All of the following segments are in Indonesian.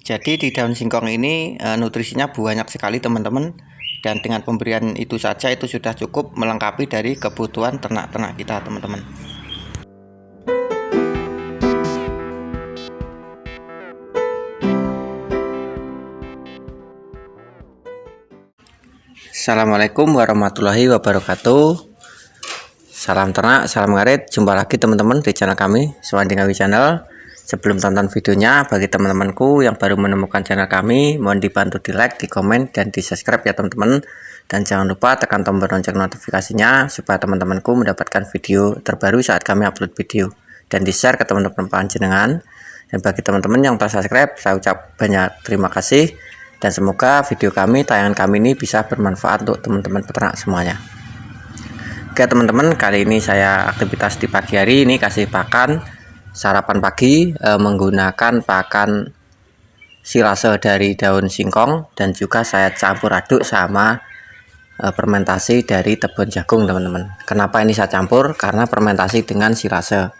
Jadi di daun singkong ini nutrisinya banyak sekali teman-teman, dan dengan pemberian itu saja itu sudah cukup melengkapi dari kebutuhan ternak-ternak kita teman-teman. Assalamualaikum warahmatullahi wabarakatuh. Salam ternak, salam ngarit. Jumpa lagi teman-teman di channel kami, Suwandingawi Channel. Sebelum tonton videonya, bagi teman-temanku yang baru menemukan channel kami, mohon dibantu di like, di komen, dan di subscribe ya teman-teman. Dan jangan lupa tekan tombol lonceng notifikasinya supaya teman-temanku mendapatkan video terbaru saat kami upload video. Dan di share ke teman-teman panjenengan. Dan bagi teman-teman yang telah subscribe, saya ucap banyak terima kasih. Dan semoga video kami, tayangan kami ini bisa bermanfaat untuk teman-teman peternak semuanya. Oke teman-teman, kali ini saya aktivitas di pagi hari ini kasih pakan sarapan pagi menggunakan pakan silase dari daun singkong, dan juga saya campur aduk sama fermentasi dari tebon jagung teman-teman. Kenapa ini saya campur? Karena fermentasi dengan silase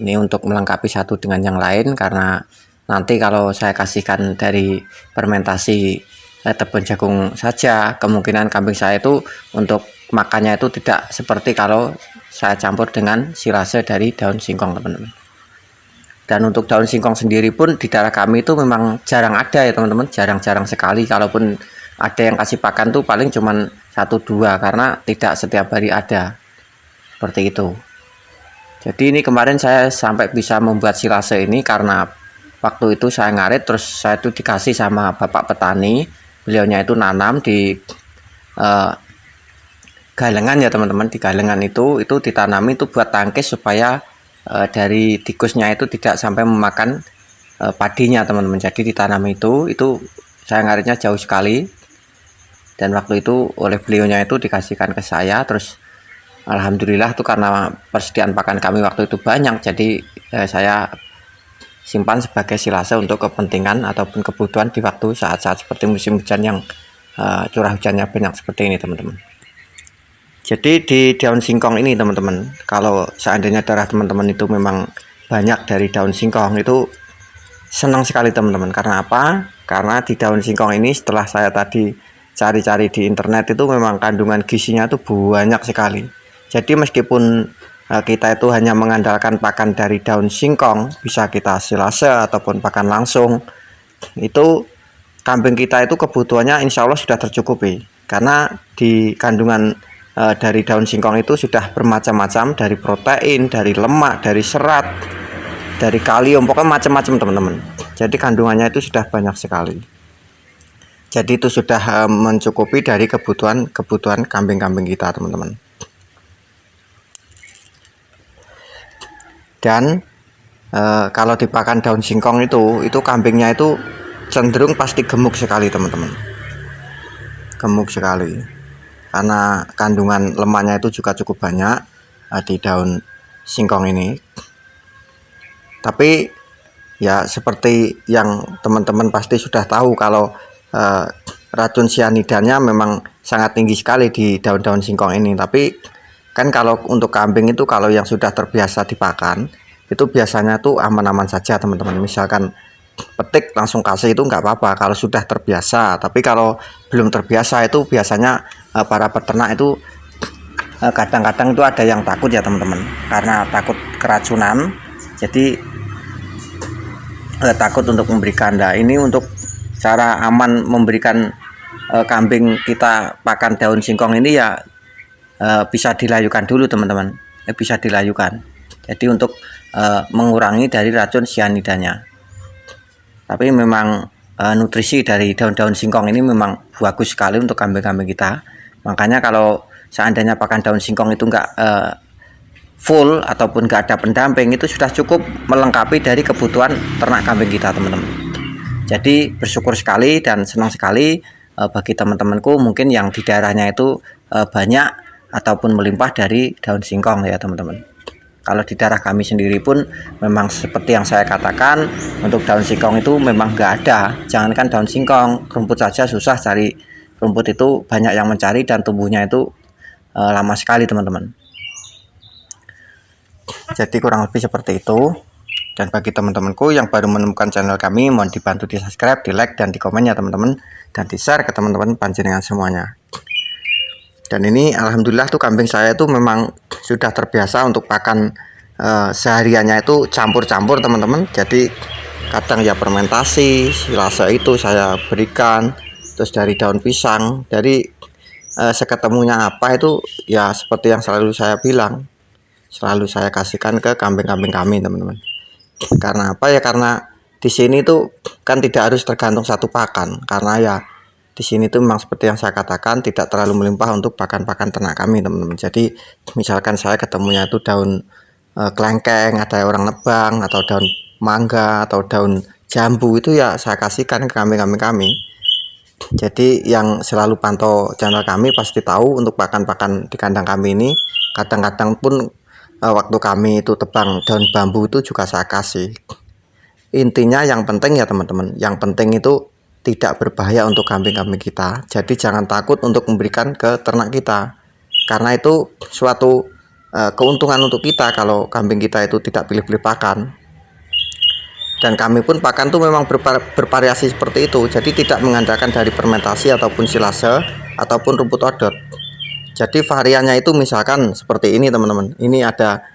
ini untuk melengkapi satu dengan yang lain, karena nanti kalau saya kasihkan dari fermentasi tebon jagung saja, kemungkinan kambing saya itu untuk makannya itu tidak seperti kalau saya campur dengan silase dari daun singkong teman-teman. Dan untuk daun singkong sendiri pun di daerah kami itu memang jarang ada ya teman-teman, jarang-jarang sekali. Kalaupun ada yang kasih pakan tuh paling cuman 1-2, karena tidak setiap hari ada seperti itu. Jadi ini kemarin saya sampai bisa membuat silase ini karena waktu itu saya ngarit, terus saya itu dikasih sama bapak petani, beliaunya itu nanam di galengan ya teman-teman. Di galengan itu ditanami itu buat tangkis supaya dari tikusnya itu tidak sampai memakan padinya teman-teman. Jadi ditanam itu saya ngaritnya jauh sekali, dan waktu itu oleh beliaunya itu dikasihkan ke saya. Terus alhamdulillah tuh karena persediaan pakan kami waktu itu banyak, jadi saya simpan sebagai silase untuk kepentingan ataupun kebutuhan di waktu saat-saat seperti musim hujan yang curah hujannya banyak seperti ini teman-teman. Jadi di daun singkong ini teman-teman, kalau seandainya daerah teman-teman itu memang banyak dari daun singkong, itu senang sekali teman-teman. Karena apa? Karena di daun singkong ini setelah saya tadi cari-cari di internet, itu memang kandungan gizinya itu banyak sekali. Jadi meskipun kita itu hanya mengandalkan pakan dari daun singkong, bisa kita silase ataupun pakan langsung, itu kambing kita itu kebutuhannya insya Allah sudah tercukupi. Karena di kandungan dari daun singkong itu sudah bermacam-macam, dari protein, dari lemak, dari serat, dari kalium, pokoknya macam-macam teman-teman. Jadi kandungannya itu sudah banyak sekali. Jadi itu sudah mencukupi dari kebutuhan kambing-kambing kita teman-teman. Dan kalau dipakan daun singkong itu kambingnya itu cenderung pasti gemuk sekali teman-teman. Gemuk sekali. Karena kandungan lemaknya itu juga cukup banyak di daun singkong ini. Tapi ya seperti yang teman-teman pasti sudah tahu, kalau racun sianidanya memang sangat tinggi sekali di daun-daun singkong ini. Tapi kan kalau untuk kambing itu, kalau yang sudah terbiasa dipakan, itu biasanya tuh aman-aman saja teman-teman. Misalkan petik langsung kasih itu nggak apa-apa kalau sudah terbiasa. Tapi kalau belum terbiasa itu biasanya para peternak itu kadang-kadang itu ada yang takut ya teman-teman, karena takut keracunan. Jadi takut untuk memberikan. Nah ini untuk cara aman memberikan kambing kita pakan daun singkong ini ya bisa dilayukan dulu teman-teman, bisa dilayukan. Jadi untuk mengurangi dari racun sianidanya. Tapi memang nutrisi dari daun-daun singkong ini memang bagus sekali untuk kambing-kambing kita. Makanya kalau seandainya pakan daun singkong itu enggak full ataupun enggak ada pendamping, itu sudah cukup melengkapi dari kebutuhan ternak kambing kita teman-teman. Jadi bersyukur sekali dan senang sekali bagi teman-temanku mungkin yang di daerahnya itu banyak ataupun melimpah dari daun singkong ya teman-teman. Kalau di daerah kami sendiri pun memang seperti yang saya katakan, untuk daun singkong itu memang nggak ada. Jangankan daun singkong, rumput saja susah cari. Rumput itu banyak yang mencari dan tumbuhnya itu lama sekali teman-teman. Jadi kurang lebih seperti itu. Dan bagi teman-temanku yang baru menemukan channel kami, mohon dibantu di subscribe, di like, dan di komen ya teman-teman, dan di share ke teman-teman panjenengan semuanya. Dan ini alhamdulillah tuh kambing saya itu memang sudah terbiasa untuk pakan sehariannya itu campur-campur teman-teman. Jadi kadang ya fermentasi, silase itu saya berikan, terus dari daun pisang. Dari seketemunya apa itu ya seperti yang selalu saya bilang, selalu saya kasihkan ke kambing-kambing kami teman-teman. Karena apa ya, karena di sini tuh kan tidak harus tergantung satu pakan, karena ya di sini tuh memang seperti yang saya katakan tidak terlalu melimpah untuk pakan-pakan ternak kami teman-teman. Jadi misalkan saya ketemunya itu daun kelengkeng, ada orang nebang, atau daun mangga, atau daun jambu, itu ya saya kasihkan ke kambing-kambing kami. Jadi yang selalu pantau channel kami pasti tahu untuk pakan-pakan di kandang kami ini kadang-kadang pun waktu kami itu tebang daun bambu itu juga saya kasih. Intinya yang penting ya teman-teman, yang penting itu tidak berbahaya untuk kambing-kambing kita. Jadi jangan takut untuk memberikan ke ternak kita, karena itu suatu keuntungan untuk kita kalau kambing kita itu tidak pilih-pilih pakan. Dan kami pun pakan tuh memang bervariasi seperti itu, jadi tidak mengandalkan dari fermentasi ataupun silase ataupun rumput odot. Jadi variannya itu misalkan seperti ini teman-teman. Ini ada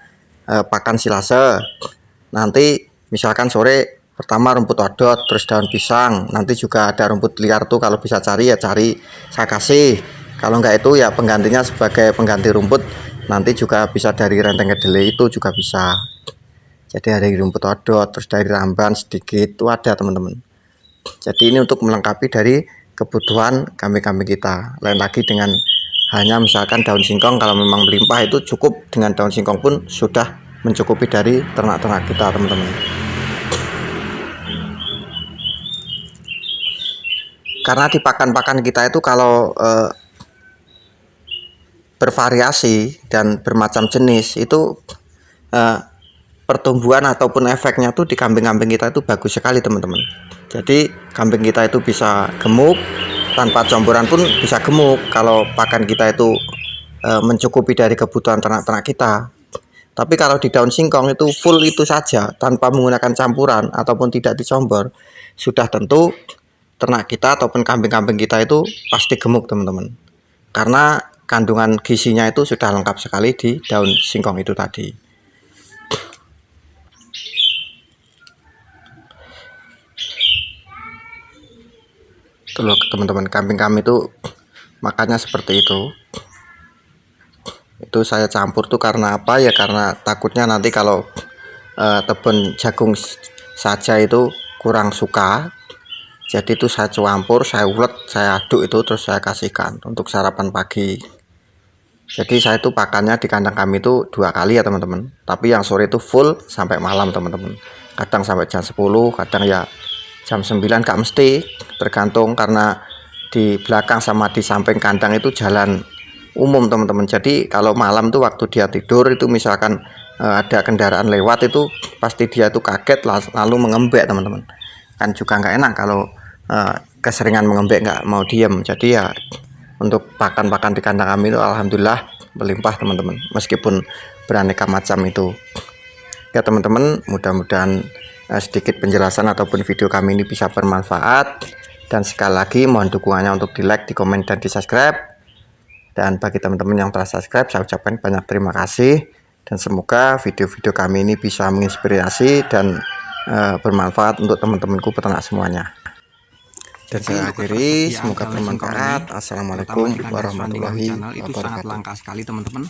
pakan silase. Nanti misalkan sore pertama rumput odot, terus daun pisang. Nanti juga ada rumput liar tuh, kalau bisa cari ya cari, saya kasih. Kalau enggak itu ya penggantinya sebagai pengganti rumput. Nanti juga bisa dari renteng kedelai itu juga bisa. Jadi ada rumput odot, terus dari ramban sedikit itu ada teman-teman. Jadi ini untuk melengkapi dari kebutuhan kambing-kambing kita. Lain lagi dengan hanya misalkan daun singkong, kalau memang melimpah itu cukup dengan daun singkong pun sudah mencukupi dari ternak-ternak kita teman-teman. Karena di pakan-pakan kita itu kalau bervariasi dan bermacam jenis itu pertumbuhan ataupun efeknya tuh di kambing-kambing kita itu bagus sekali teman-teman. Jadi kambing kita itu bisa gemuk, tanpa campuran pun bisa gemuk kalau pakan kita itu mencukupi dari kebutuhan ternak-ternak kita. Tapi kalau di daun singkong itu full itu saja tanpa menggunakan campuran ataupun tidak dicombor, sudah tentu ternak kita ataupun kambing-kambing kita itu pasti gemuk teman-teman. Karena kandungan gizinya itu sudah lengkap sekali di daun singkong itu tadi. Itu loh teman-teman, kambing kami itu makannya seperti itu. Itu saya campur tuh karena apa ya, karena takutnya nanti kalau tebon jagung saja itu kurang suka. Jadi itu saya campur, saya ulet, saya aduk itu, terus saya kasihkan untuk sarapan pagi. Jadi saya itu pakannya di kandang kami itu 2 kali ya teman-teman. Tapi yang sore itu full sampai malam teman-teman. Kadang sampai jam 10, kadang ya jam 9, gak mesti, tergantung karena di belakang sama di samping kandang itu jalan umum teman-teman. Jadi kalau malam tuh waktu dia tidur itu misalkan ada kendaraan lewat itu pasti dia tuh kaget lalu mengembek teman-teman. Kan juga nggak enak kalau keseringan mengembek nggak mau diem. Jadi ya untuk pakan-pakan di kandang kami itu alhamdulillah melimpah teman-teman, meskipun beraneka macam itu. Ya teman-teman, mudah-mudahan sedikit penjelasan ataupun video kami ini bisa bermanfaat. Dan sekali lagi mohon dukungannya untuk di like, di komen, dan di subscribe. Dan bagi teman-teman yang telah subscribe, saya ucapkan banyak terima kasih. Dan semoga video-video kami ini bisa menginspirasi dan bermanfaat untuk teman-temanku peternak semuanya. Dan saya akhiri, semoga bermanfaat. Assalamualaikum warahmatullahi wabarakatuh. Itu sangat langka sekali teman-teman.